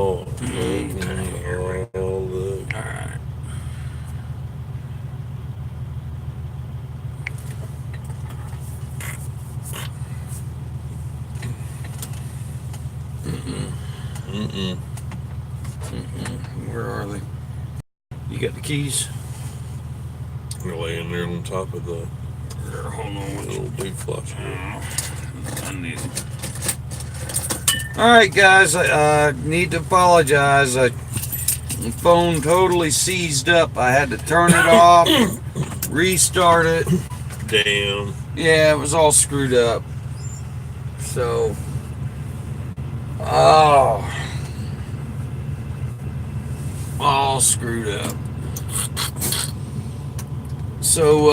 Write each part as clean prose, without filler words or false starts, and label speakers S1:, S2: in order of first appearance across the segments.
S1: Okay.
S2: All right.
S1: Mm-mm.
S2: Where are they? You got the keys?
S1: They're laying there on top of the
S2: Here, hold on.
S1: little dishwasher.
S2: I need it. All right, guys. I need to apologize. The phone totally seized up. I had to turn it off, restart it.
S1: Damn.
S2: Yeah, it was all screwed up. So, oh, all screwed up. So,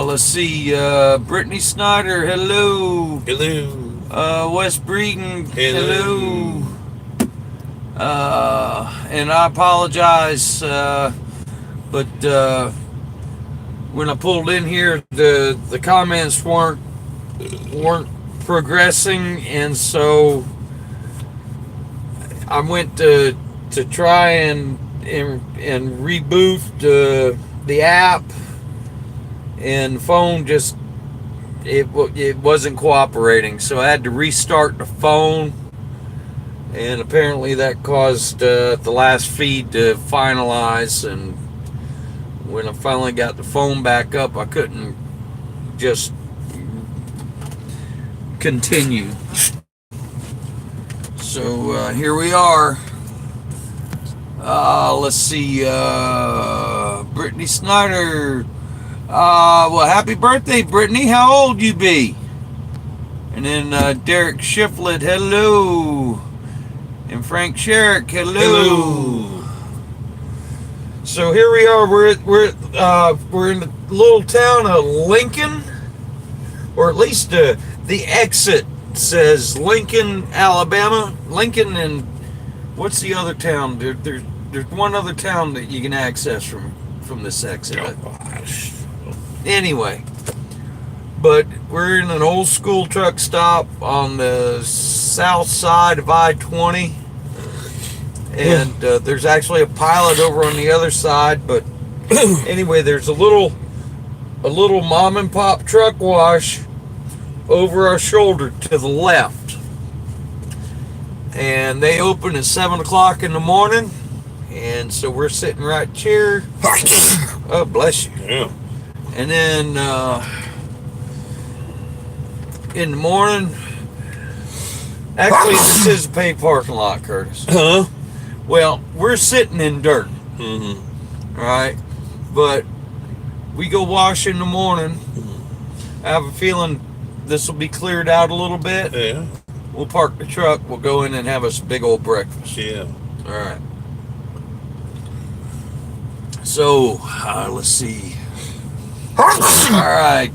S2: let's see. Brittany Snyder, hello.
S1: Hello.
S2: Wes Breeden,
S1: Hello.
S2: hello. And I apologize, but when I pulled in here, the comments weren't progressing, and so I went to try and reboot the app, and the phone just it wasn't cooperating. So I had to restart the phone, and apparently that caused the last feed to finalize. And when I finally got the phone back up, I couldn't just continue. So here we are. Let's see. Brittany Snyder. Well, happy birthday, Brittany. How old you be? And then Derek Shiflett, hello. And Frank Sherrick, hello. So here we are. We're in the little town of Lincoln, or at least the exit says Lincoln, Alabama. Lincoln, and what's the other town? There's one other town that you can access from this exit.
S1: Oh, gosh.
S2: Anyway, but we're in an old school truck stop on the south side of I-20, and there's actually a pilot over on the other side. But anyway, there's a little mom and pop truck wash over our shoulder to the left, and they open at 7 o'clock in the morning, and so we're sitting right here. Oh, bless you.
S1: Yeah.
S2: And then in the morning, actually this is a paid parking lot, Curtis.
S1: Huh?
S2: Well, we're sitting in dirt, right? But we go wash in the morning. I have a feeling this will be cleared out a little bit.
S1: Yeah.
S2: We'll park the truck. We'll go in and have us a big old breakfast.
S1: Yeah.
S2: All right. So, let's see. All right.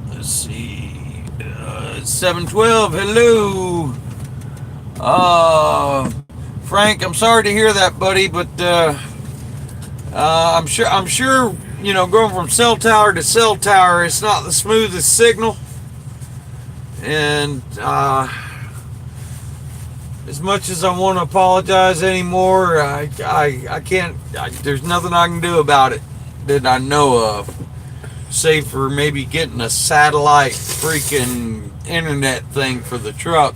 S2: Let's see. 712. Hello. Frank, I'm sorry to hear that, buddy, but I'm sure. You know, going from cell tower to cell tower, it's not the smoothest signal, and as much as I want to apologize anymore, I can't. There's nothing I can do about it that I know of, save for maybe getting a satellite freaking internet thing for the truck.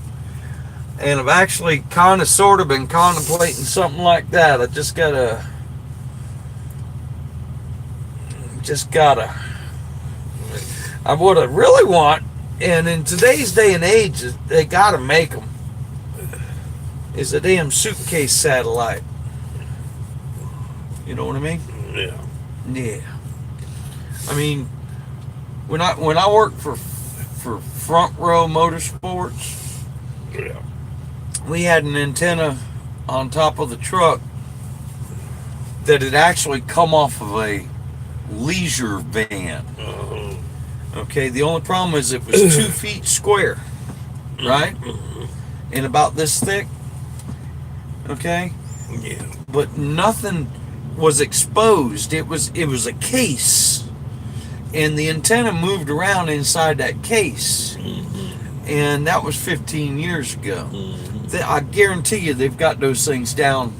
S2: And I've actually kind of sort of been contemplating something like that. I just gotta. What I really want, and in today's day and age, they gotta make them, is a damn suitcase satellite. You know what I mean?
S1: Yeah.
S2: Yeah. I mean, when I worked for Front Row Motorsports,
S1: Yeah.
S2: we had an antenna on top of the truck that had actually come off of a leisure van. Okay, the only problem is it was 2 feet square, right? And about this thick. Okay?
S1: Yeah.
S2: But nothing was exposed. It was a case. and the antenna moved around inside that case. And that was 15 years ago. I guarantee you they've got those things down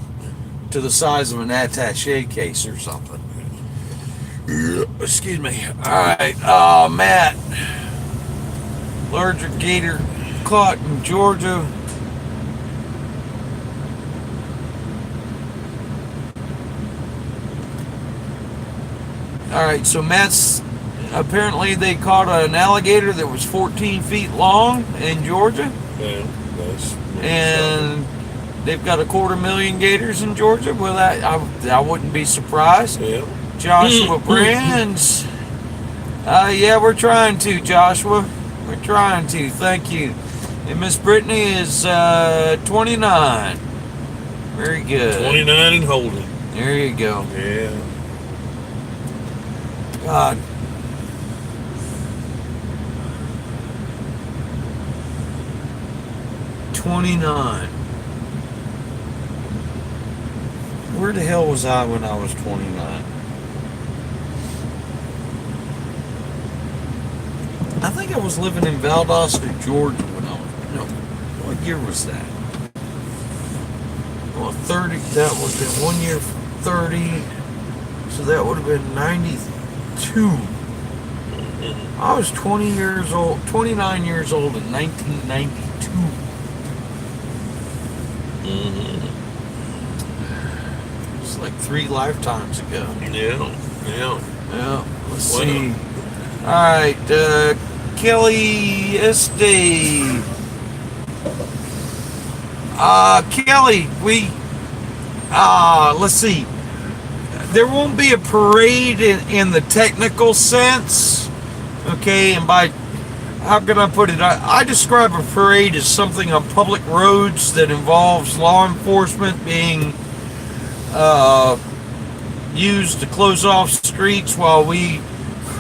S2: to the size of an attaché case or something. Excuse me. Alright, Matt. Larger gator caught in Georgia. Alright, so Matt's apparently they caught an alligator that was 14 feet long in Georgia.
S1: Yeah, that's
S2: And they've got 250,000 gators in Georgia. Well, I wouldn't be surprised.
S1: yeah.
S2: Joshua Brands. Yeah, we're trying to, Joshua. We're trying to. Thank you. And Miss Brittany is 29. Very good.
S1: 29 and holding.
S2: There you go.
S1: Yeah.
S2: God. $29. Where the hell was I when I was 29? I think I was living in Valdosta, Georgia when I was, no, what year was that? Well, 30, that would have been 1 year, 30, so that would have been 92. I was 20 years old, 29 years old in 1992. It's like 3 lifetimes ago.
S1: Yeah.
S2: Yeah, let's
S1: Wow.
S2: see. Alright, Kelly Estee. Kelly, let's see. There won't be a parade in the technical sense. Okay, and by, how can I put it? I describe a parade as something on public roads that involves law enforcement being used to close off streets while we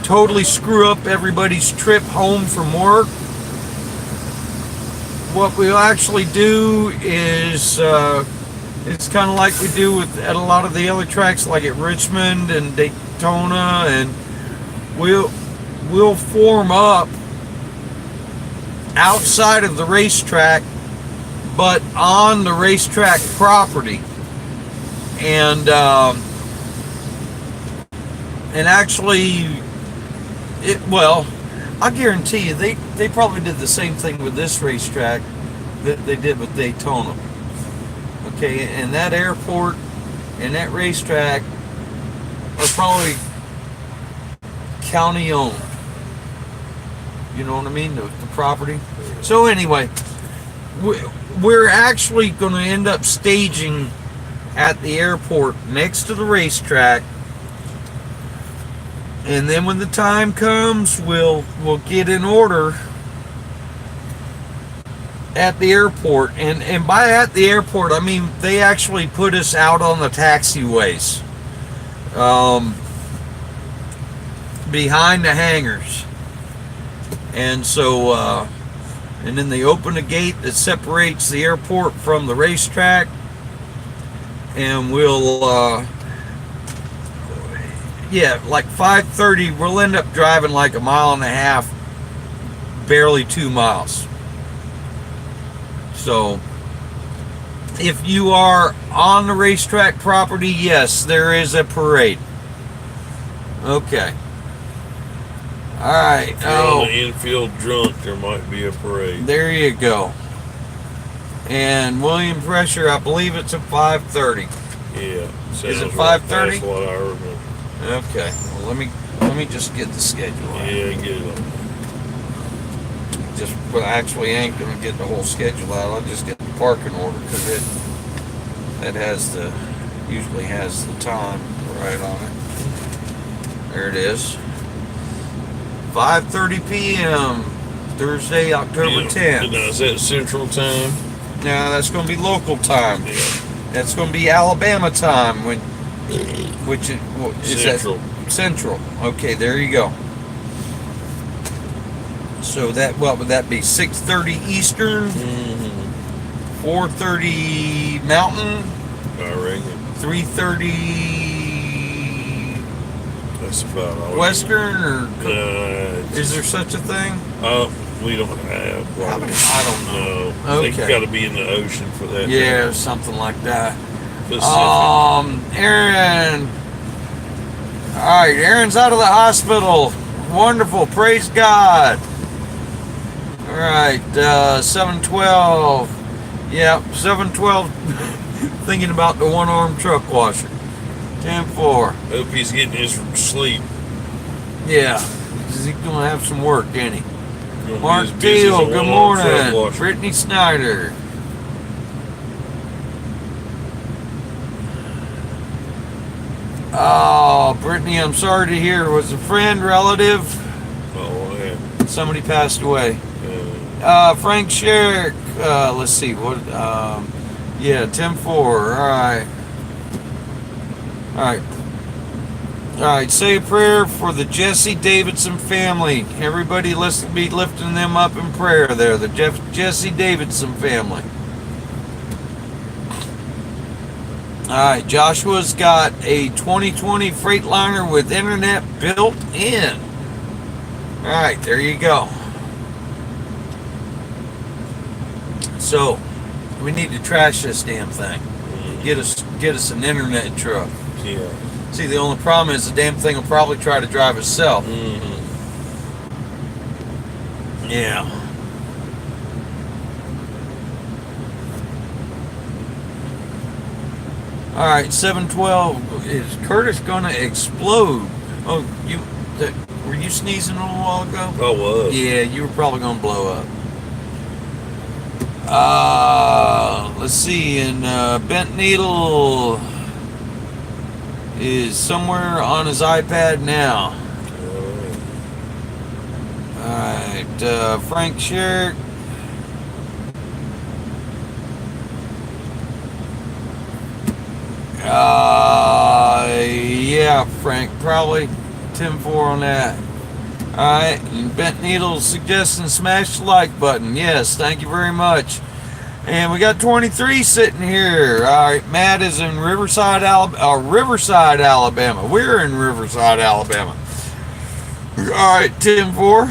S2: totally screw up everybody's trip home from work. What we'll actually do is it's kind of like we do at a lot of the other tracks, like at Richmond and Daytona, and we'll form up outside of the racetrack, but on the racetrack property, and actually, I guarantee you they probably did the same thing with this racetrack that they did with Daytona. Okay, and that airport and that racetrack are probably county owned. You know what I mean? The property. So anyway, we're actually going to end up staging at the airport next to the racetrack. And then when the time comes, we'll get in order at the airport. And by at the airport, I mean they actually put us out on the taxiways, behind the hangars. And so, and then they open a gate that separates the airport from the racetrack. And we'll, yeah, like 5:30, we'll end up driving like 1.5 miles, barely 2 miles. So, if you are on the racetrack property, yes, there is a parade. Okay. Alright.
S1: If you're on the infield drunk, there might be a parade.
S2: There you go. And William Pressure, I believe it's at 5:30.
S1: Yeah.
S2: Is it 5:30?
S1: That's what I remember.
S2: Okay. Well, let me just get the schedule out.
S1: Yeah, get it on.
S2: Well, actually, I ain't gonna get the whole schedule out. I'll just get the parking order because that usually has the time right on it. There it is. 5:30 p.m. Thursday, October 10th.
S1: Now, is that Central Time?
S2: No, that's going to be local time.
S1: Yeah.
S2: That's going to be Alabama time. Which is
S1: Central.
S2: That? Central. Okay, there you go. So what would that be? 6:30 Eastern, 4:30 Mountain,
S1: I reckon.
S2: 3:30
S1: That's about all.
S2: Western or
S1: It's-
S2: is there such a thing?
S1: We don't have.
S2: I don't know.
S1: No. I think you
S2: Okay.
S1: got to be in the ocean for that.
S2: Yeah, something like that.
S1: Pacific.
S2: Aaron. All right, Aaron's out of the hospital. Wonderful. Praise God. All right, 712. Yep, 712. Thinking about the one-armed truck washer. 10-4.
S1: Hope he's getting his sleep.
S2: Yeah, he's gonna have some work, ain't he?
S1: Gonna be
S2: Mark
S1: as busy as a
S2: Teal, good
S1: one-armed truck
S2: morning.
S1: washer.
S2: Brittany Snyder. Oh, Brittany, I'm sorry to hear. Was a friend, relative?
S1: Oh, yeah.
S2: Somebody passed away. Frank Sherrick. Let's see. What? Yeah, 10-4. All right. All right. All right. Say a prayer for the Jesse Davidson family. Everybody, let's be lifting them up in prayer there. The Jesse Davidson family. All right. Joshua's got a 2020 Freightliner with internet built in. All right. There you go. So, we need to trash this damn thing. Get us an internet truck.
S1: Yeah.
S2: See, the only problem is the damn thing will probably try to drive itself.
S1: Mm-hmm.
S2: Yeah. All right, 712. Is Curtis gonna explode? Oh, were you sneezing a little while ago?
S1: I was.
S2: Yeah, you were probably gonna blow up. Let's see, and Bent Needle is somewhere on his iPad now. Alright, Frank Sherrick. Yeah, Frank, probably 10-4 on that. Alright, and Bent Needle suggesting smash the like button. Yes, thank you very much. And we got 23 sitting here. Alright, Matt is in Riverside, Alabama. We're in Riverside, Alabama. Alright, 10-4.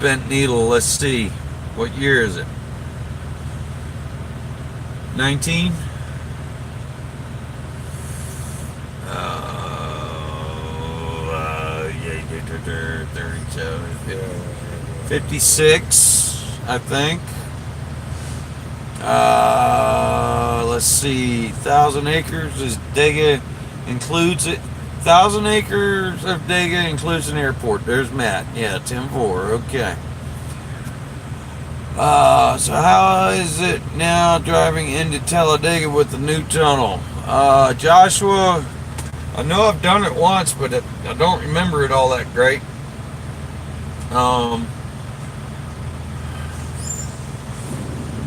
S2: Bent Needle, let's see. What year is it? 19? Yeah, 37, 56, I think. Let's see. 1,000 acres is Dega includes it. 1,000 acres of Dega includes an airport. There's Matt. Yeah, 10-4. Okay. So how is it now driving into Talladega with the new tunnel? Joshua, I know I've done it once, but I don't remember it all that great.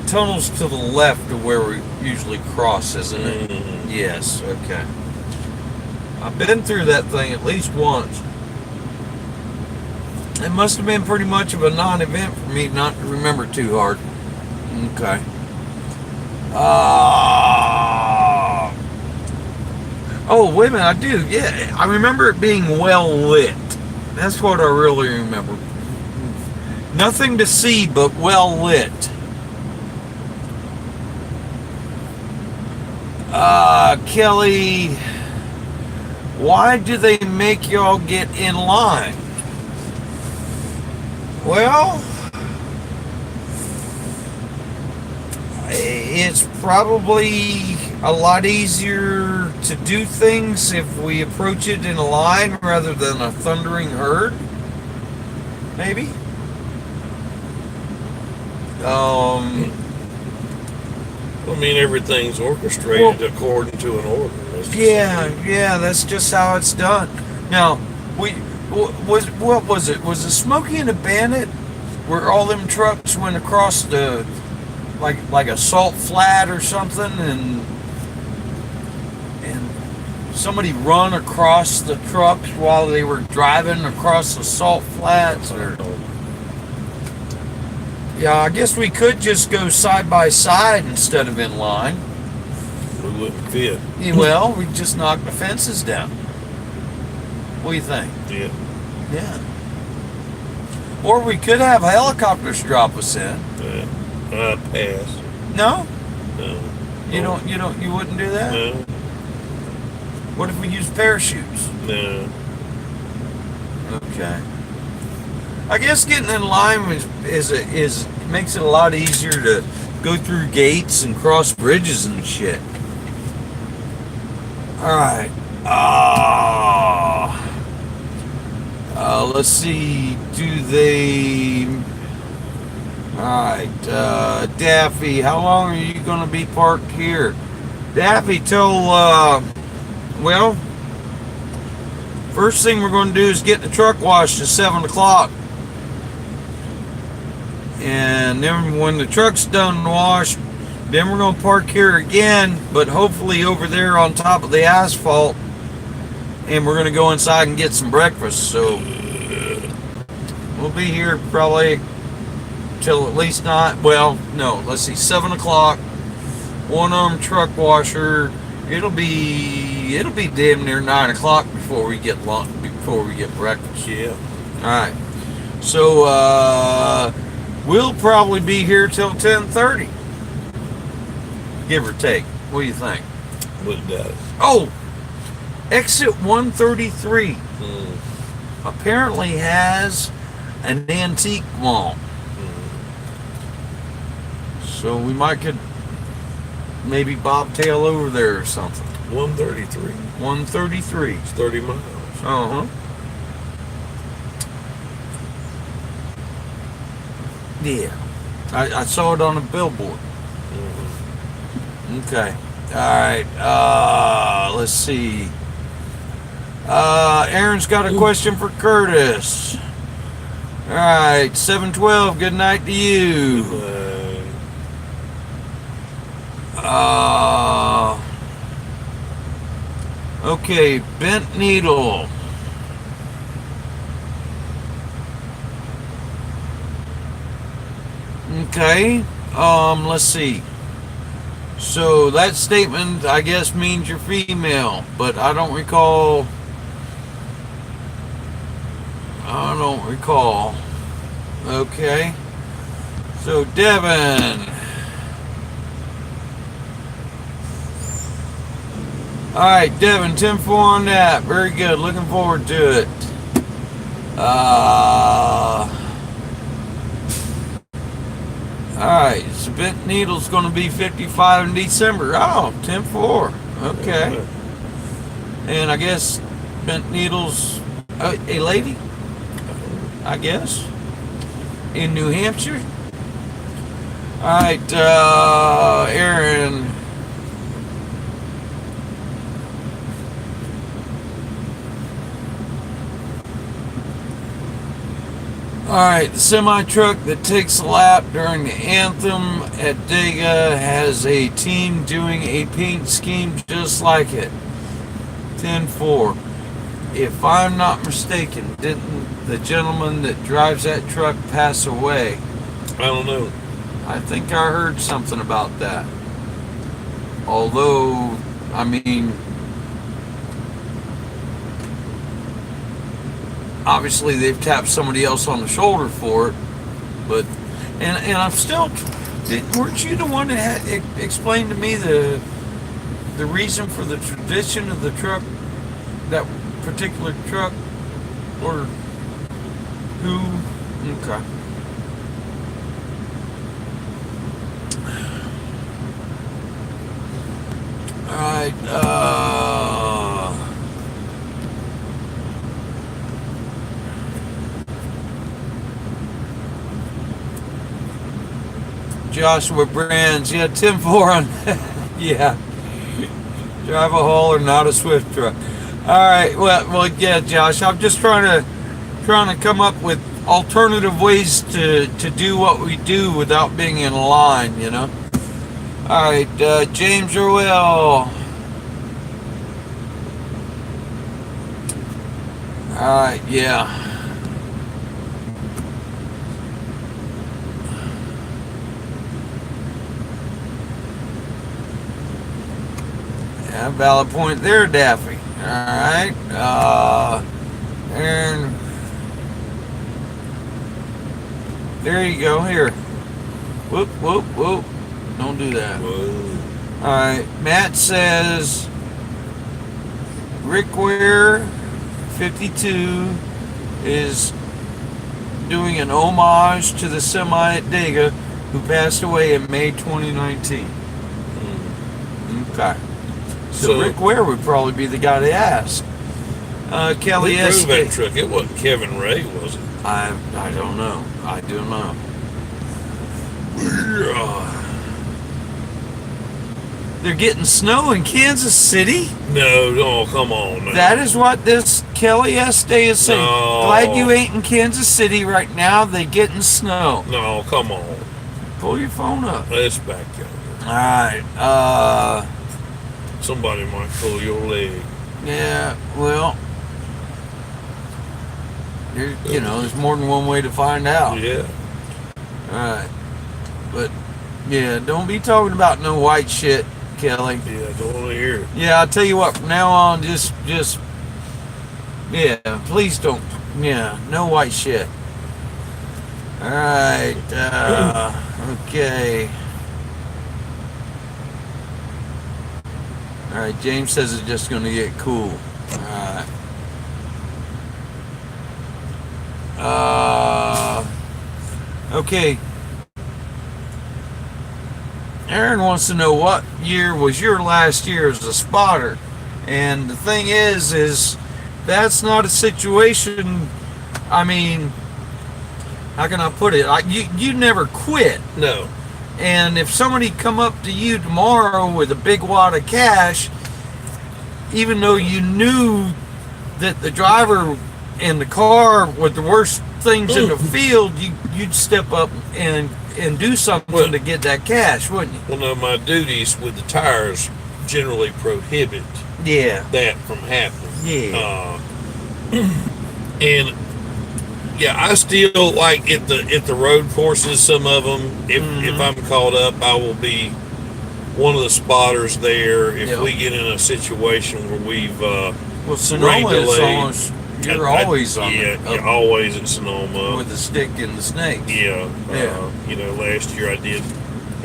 S2: Tunnel's to the left of where we usually cross, isn't it?
S1: Mm-hmm.
S2: Yes, okay. I've been through that thing at least once. It must have been pretty much of a non-event for me not to remember too hard. Okay. Oh, wait a minute, I do. Yeah, I remember it being well lit. That's what I really remember. Nothing to see but well lit. Kelly, why do they make y'all get in line? Well, it's probably a lot easier to do things if we approach it in a line rather than a thundering herd. Maybe.
S1: I mean, everything's orchestrated according to an order.
S2: Yeah, that's just how it's done. Now, what was it? Was it Smokey and the Bandit where all them trucks went across the like a salt flat or something, and somebody run across the trucks while they were driving across the salt flats? Or yeah, I guess we could just go side by side instead of in line.
S1: We wouldn't fit.
S2: Yeah, well, we just knock the fences down. What do you think?
S1: Yeah.
S2: Yeah. Or we could have helicopters drop us in.
S1: I'd pass.
S2: No?
S1: No.
S2: You wouldn't do that?
S1: No.
S2: What if we use parachutes?
S1: No.
S2: Okay. I guess getting in line is makes it a lot easier to go through gates and cross bridges and shit. All right. Let's see. Do they? All right. Daffy, how long are you going to be parked here? Daffy, till well. First thing we're going to do is get the truck washed at 7 o'clock. And then when the truck's done washed, then we're going to park here again, but hopefully over there on top of the asphalt. And we're going to go inside and get some breakfast. So we'll be here probably till at least let's see, 7 o'clock. One-arm truck washer. It'll be damn near 9 o'clock before we get breakfast.
S1: Yeah.
S2: All right. So we'll probably be here till 10:30, give or take. What do you think?
S1: What it does.
S2: Oh, exit 133 apparently has an antique mall, so we could maybe bobtail over there or something.
S1: 133.
S2: 133.
S1: It's 30 miles.
S2: Uh-huh. Yeah. I saw it on a billboard. Okay. Alright. Let's see. Aaron's got a question for Curtis. Alright, 712, good night to you. Okay, bent needle. Okay, let's see. So that statement, I guess, means you're female, but I don't recall. Okay. So Devin. Alright, Devin, 10-4 on that. Very good. Looking forward to it. Alright, so bent needle's going to be 55 in December. Oh, 10-4. Okay. And I guess bent needle's a lady, I guess, in New Hampshire. Alright, Aaron. Alright, the semi-truck that takes a lap during the anthem at Dega has a team doing a paint scheme just like it. 10-4. If I'm not mistaken, didn't the gentleman that drives that truck pass away?
S1: I don't know.
S2: I think I heard something about that. Although, I mean, obviously they've tapped somebody else on the shoulder for it, but and I'm still. Weren't you the one that had explained to me the reason for the tradition of the truck, that particular truck, or who? Okay. All right. Joshua Brands, yeah, 10-4 on yeah. Drive a hauler, not a Swift truck. All right, well, yeah, Josh. I'm just trying to come up with alternative ways to do what we do without being in line, you know. All right, James Roel. All right, yeah. Yeah, valid point there, Daffy. All right. And there you go. Here. Whoop, whoop, whoop. Don't do that.
S1: Whoa.
S2: All right. Matt says Rick Ware 52 is doing an homage to the semi at Dega who passed away in May 2019. Okay. So Rick Ware would probably be the guy to ask. Kelly
S1: Who
S2: S.
S1: drove that truck? It wasn't Kevin Ray, was it?
S2: I don't know. I do know. They're getting snow in Kansas City?
S1: No, oh, come on. Man.
S2: That is what this Kelly S. Day is saying.
S1: No.
S2: Glad you ain't in Kansas City right now. They getting snow.
S1: No, come on.
S2: Pull your phone up.
S1: Let's back up.
S2: Alright.
S1: Somebody might pull your leg.
S2: Yeah, well, there's more than one way to find out.
S1: Yeah.
S2: Alright. But, yeah, don't be talking about no white shit, Kelly.
S1: Yeah, don't want to hear it.
S2: Yeah, I'll tell you what, from now on, just, yeah, please don't, yeah, no white shit. Alright, okay. Alright, James says it's just going to get cool. Alright. Okay. Aaron wants to know what year was your last year as a spotter. And the thing is that's not a situation, I mean, how can I put it? You never quit.
S1: No.
S2: And if somebody come up to you tomorrow with a big wad of cash, even though you knew that the driver in the car were the worst things in the field, you'd step up and do something to get that cash, wouldn't you?
S1: Well, no, my duties with the tires generally prohibit that from happening.
S2: Yeah.
S1: And yeah, I still like at the road courses. Some of them, if I'm caught up, I will be one of the spotters there. If we get in a situation where we've
S2: Sonoma is almost, you're always on
S1: you're always at Sonoma
S2: with the stick and the snakes.
S1: Yeah. Last year I did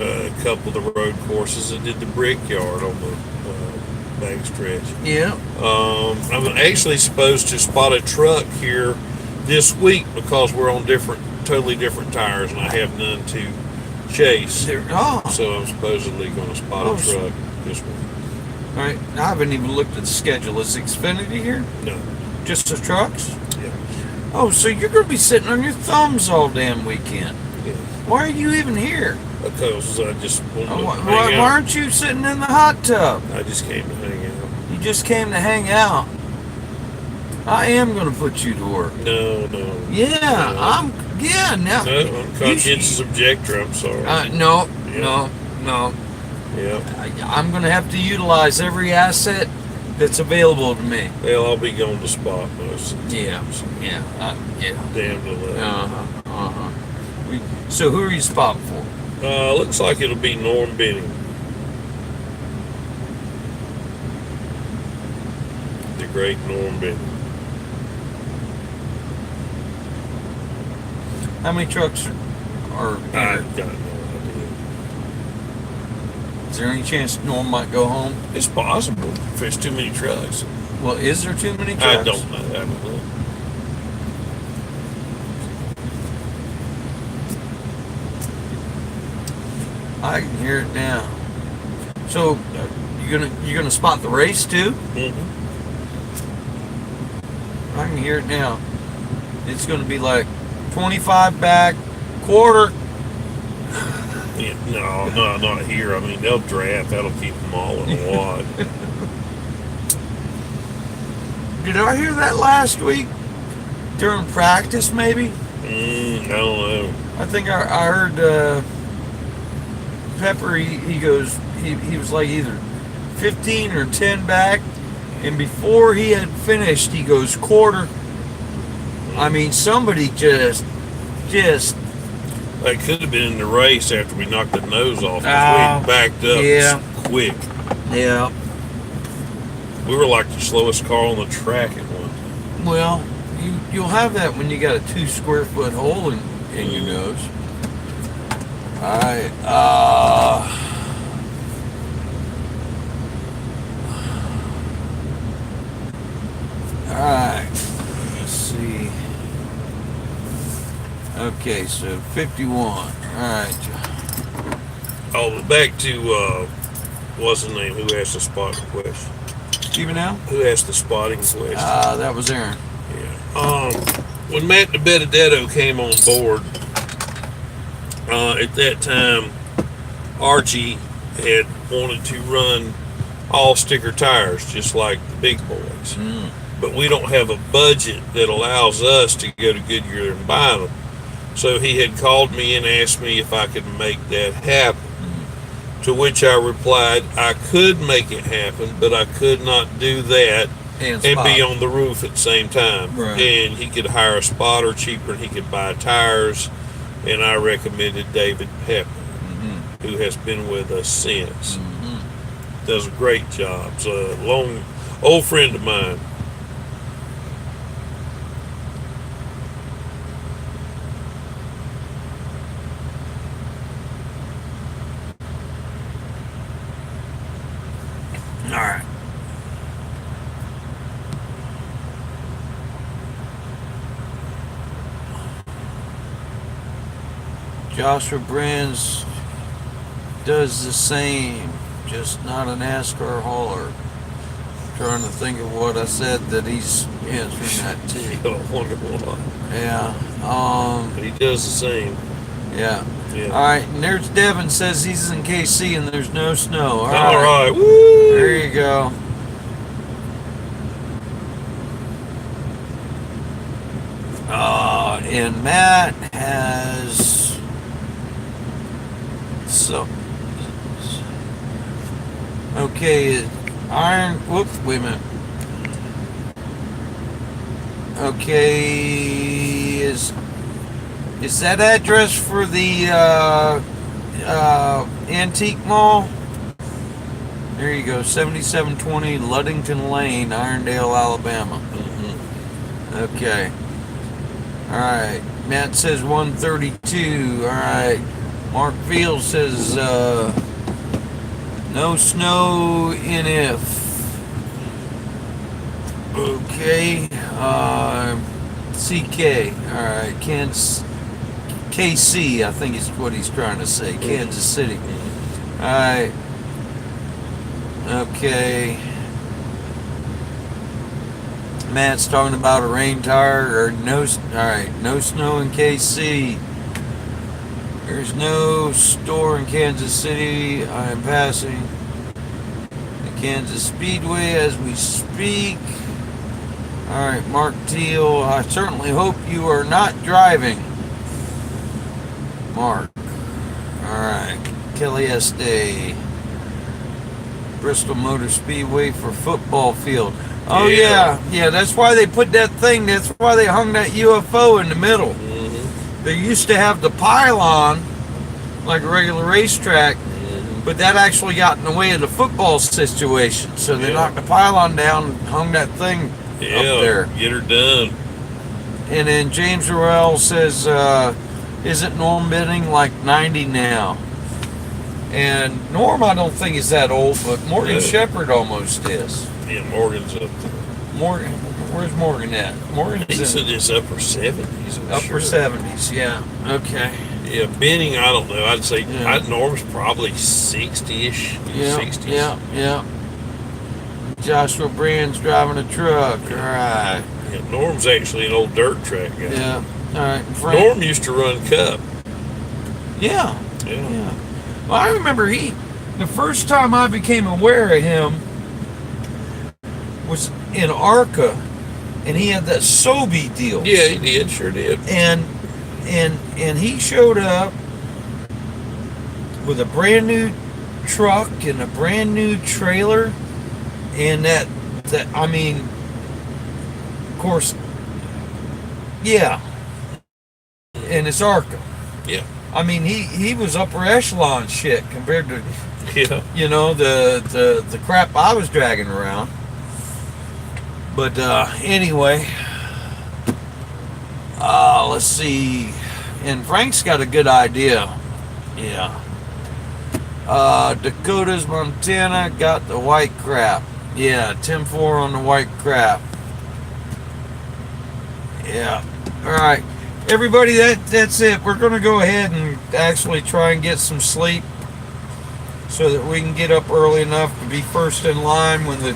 S1: a couple of the road courses. I did the Brickyard on the back stretch.
S2: Yeah.
S1: I'm actually supposed to spot a truck here this week because we're on totally different tires, and I have none to chase. So I'm supposedly going to spot a truck this week.
S2: All right. I haven't even looked at the schedule. Is Xfinity here?
S1: No.
S2: Just the trucks?
S1: Yeah.
S2: Oh, so you're going to be sitting on your thumbs all damn weekend.
S1: Yeah.
S2: Why are you even here?
S1: Because I just wanted to hang
S2: why
S1: out.
S2: aren't you sitting in the hot tub?
S1: I just came to hang out.
S2: You just came to hang out. I am going to put you to work.
S1: No.
S2: Yeah, now.
S1: No, I'm a conscientious objector. I'm sorry.
S2: No.
S1: Yeah.
S2: I'm going to have to utilize every asset that's available to me.
S1: Well, I'll be going to spot most of the time. Damn to let.
S2: So who are you spotting for?
S1: Looks like it'll be Norm Benning. The great Norm Benning.
S2: How many trucks are here?
S1: I've got no idea.
S2: Is there any chance Norm might go home?
S1: It's possible if there's too many trucks.
S2: Well, is there too many trucks?
S1: I don't know. I don't know.
S2: I can hear it now. So you're gonna spot the race too?
S1: Mm-hmm.
S2: I can hear it now. It's gonna be like 25 back, quarter.
S1: Yeah, no, not here. I mean, they'll draft. That'll keep them all in a wad.
S2: Did I hear that last week during practice? Maybe.
S1: I don't know.
S2: I think I heard Pepper. He goes. He was like either 15 or 10 back, and before he had finished, he goes quarter. I mean, somebody just.
S1: They could have been in the race after we knocked the nose off because we backed up quick.
S2: Yeah.
S1: We were like the slowest car on the track at one time.
S2: Well, you'll have that when you got a 2 square foot hole in your nose. All right. All right. Let's see. Okay, so 51. All right.
S1: Oh, back to what's his name? Who asked the spotting question?
S2: Steven now?
S1: Who asked the spotting question?
S2: That was Aaron.
S1: Yeah. When Matt DeBenedetto came on board, at that time, Archie had wanted to run all sticker tires, just like the big boys.
S2: Mm.
S1: But we don't have a budget that allows us to go to Goodyear and buy them. So he had called me and asked me if I could make that happen. To which I replied, I could make it happen, but I could not do that and be on the roof at the same time.
S2: Right.
S1: And he could hire a spotter cheaper and he could buy tires. And I recommended David Pepper, who has been with us since. Does a great job. He's a old friend of mine.
S2: All right. Joshua Brands does the same, just not a NASCAR hauler. Trying to think of what I said that he's answering that to.
S1: Oh, wonderful.
S2: Yeah.
S1: But he does the same.
S2: Yeah.
S1: Yeah.
S2: All right. And there's Devin says he's in KC and there's no snow.
S1: All right.
S2: Woo! There you go. And Matt has okay, wait a minute. Okay, is that address for the antique mall? There you go, 7720 Ludington Lane, Irondale, Alabama. Okay. Alright. Matt says 132. Alright. Mark Field says no snow in if. Okay. CK. Alright. KC, I think is what he's trying to say. Kansas City. Alright. Okay. Matt's talking about a rain tire or no. Alright, no snow in KC. There's no store in Kansas City. I am passing the Kansas Speedway as we speak. Alright, Mark Teal, I certainly hope you are not driving. Mark. Alright, Kelly Estee. Bristol Motor Speedway for football field. Oh yeah, that's why they put that thing, that's why they hung that UFO in the middle. They used to have the pylon, like a regular racetrack, but that actually got in the way of the football situation. So they knocked the pylon down and hung that thing up there.
S1: Get her done.
S2: And then James Royale says, isn't Norm Benning like 90 now? And Norm I don't think is that old, but Morgan Shepherd almost is.
S1: Yeah, Morgan's up there.
S2: Morgan, where's Morgan at?
S1: He's in his upper 70s.
S2: Upper 70s, yeah. Okay.
S1: Yeah, Benning, I don't know. I'd say Norm's probably 60-ish.
S2: Yeah,
S1: 60s.
S2: yeah. Joshua Brand's driving a truck. All right.
S1: Yeah, Norm's actually an old dirt track guy.
S2: Yeah. All right.
S1: Norm used to run Cup.
S2: Yeah. Well, I remember the first time I became aware of him was in ARCA, and he had that Sobe deal.
S1: Yeah, he did, sure did.
S2: And he showed up with a brand new truck and a brand new trailer, and that I mean, of course, yeah. And it's ARCA.
S1: Yeah.
S2: I mean, he was upper echelon shit compared to
S1: the
S2: crap I was dragging around. But anyway, let's see. And Frank's got a good idea. Yeah. Dakota's, Montana got the white crap. Yeah, 10-4 on the white crap. Yeah. All right. Everybody, that's it. We're going to go ahead and actually try and get some sleep so that we can get up early enough to be first in line when the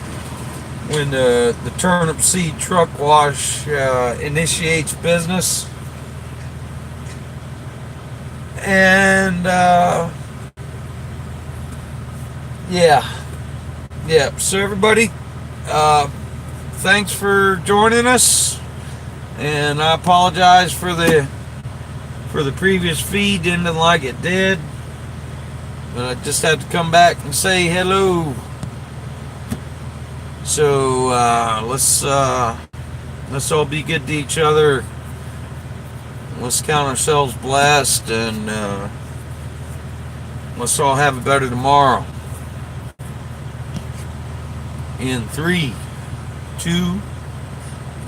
S2: Turnipseed truck wash initiates business. And yeah. So everybody, thanks for joining us, and I apologize for the previous feed. Didn't like it did, but I just had to come back and say hello. So let's all be good to each other. Let's count ourselves blessed, and let's all have a better tomorrow. In 3, 2,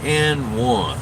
S2: and 1.